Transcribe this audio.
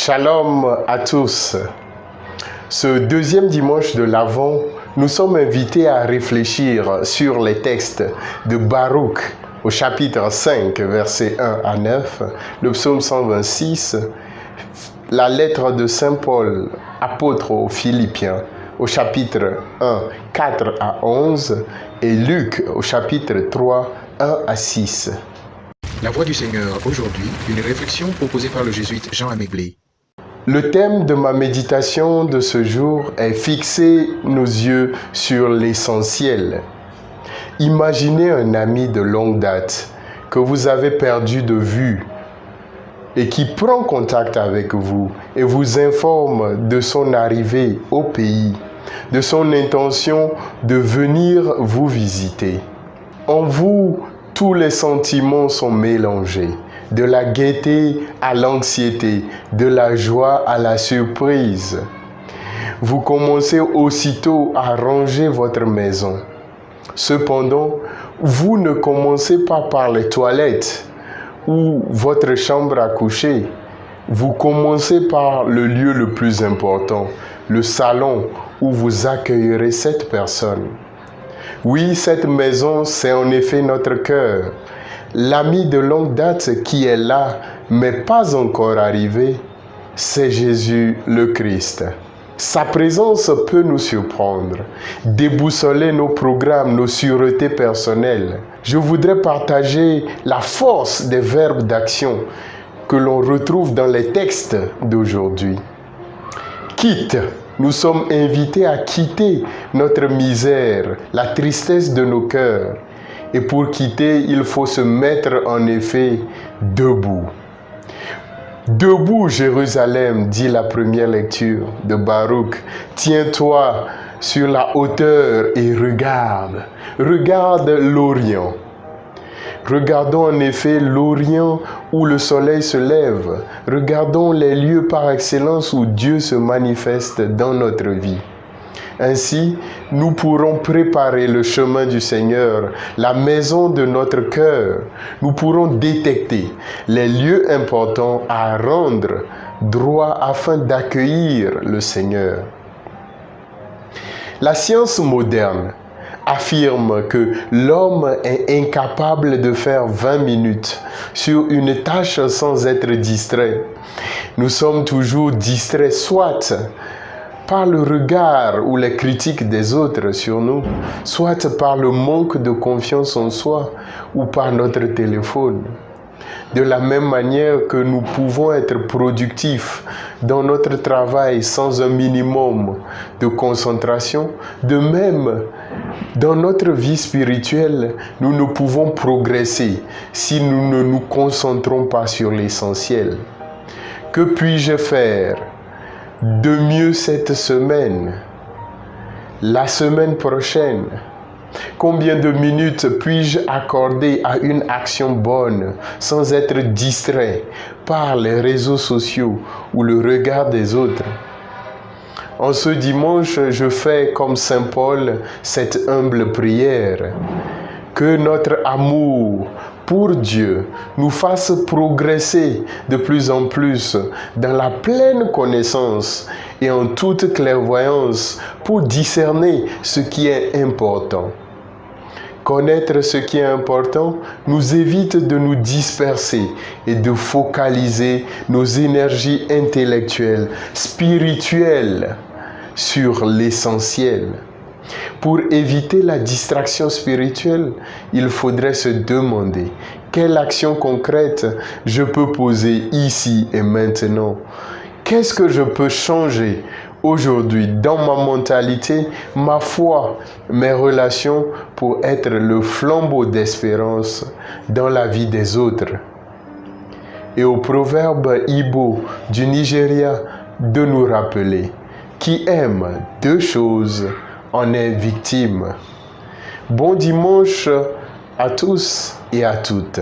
Shalom à tous. Ce deuxième dimanche de l'Avent, nous sommes invités à réfléchir sur les textes de Baruch au chapitre 5, versets 1 à 9, le psaume 126, la lettre de Saint Paul, apôtre aux Philippiens, au chapitre 1, 4 à 11, et Luc au chapitre 3, 1 à 6. La voix du Seigneur aujourd'hui, une réflexion proposée par le jésuite Jean Améglé. Le thème de ma méditation de ce jour est fixer nos yeux sur l'essentiel. Imaginez un ami de longue date que vous avez perdu de vue et qui prend contact avec vous et vous informe de son arrivée au pays, de son intention de venir vous visiter. En vous, tous les sentiments sont mélangés, de la gaieté à l'anxiété, de la joie à la surprise. Vous commencez aussitôt à ranger votre maison. Cependant, vous ne commencez pas par les toilettes ou votre chambre à coucher. Vous commencez par le lieu le plus important, le salon où vous accueillerez cette personne. Oui, cette maison, c'est en effet notre cœur. L'ami de longue date qui est là, mais pas encore arrivé, c'est Jésus le Christ. Sa présence peut nous surprendre, déboussoler nos programmes, nos sûretés personnelles. Je voudrais partager la force des verbes d'action que l'on retrouve dans les textes d'aujourd'hui. Quitte. Nous sommes invités à quitter notre misère, la tristesse de nos cœurs. Et pour quitter, il faut se mettre en effet debout. Debout, Jérusalem, dit la première lecture de Baruch. Tiens-toi sur la hauteur et regarde. Regarde l'Orient. Regardons en effet l'Orient où le soleil se lève. Regardons les lieux par excellence où Dieu se manifeste dans notre vie. Ainsi, nous pourrons préparer le chemin du Seigneur, la maison de notre cœur. Nous pourrons détecter les lieux importants à rendre droit afin d'accueillir le Seigneur. La science moderne affirme que l'homme est incapable de faire 20 minutes sur une tâche sans être distrait. Nous sommes toujours distraits soit par le regard ou les critiques des autres sur nous, soit par le manque de confiance en soi ou par notre téléphone. De la même manière que nous pouvons être productifs dans notre travail sans un minimum de concentration, de même, dans notre vie spirituelle, nous ne pouvons progresser si nous ne nous concentrons pas sur l'essentiel. Que puis-je faire de mieux cette semaine, la semaine prochaine? Combien de minutes puis-je accorder à une action bonne sans être distrait par les réseaux sociaux ou le regard des autres? En ce dimanche, je fais comme Saint Paul cette humble prière. Que notre amour pour Dieu nous fasse progresser de plus en plus dans la pleine connaissance et en toute clairvoyance pour discerner ce qui est important. Connaître ce qui est important nous évite de nous disperser et de focaliser nos énergies intellectuelles, spirituelles sur l'essentiel. Pour éviter la distraction spirituelle, il faudrait se demander quelle action concrète je peux poser ici et maintenant. Qu'est-ce que je peux changer aujourd'hui dans ma mentalité, ma foi, mes relations pour être le flambeau d'espérance dans la vie des autres? Et au proverbe Igbo du Nigeria de nous rappeler: qui aime deux choses en est victime. Bon dimanche à tous et à toutes.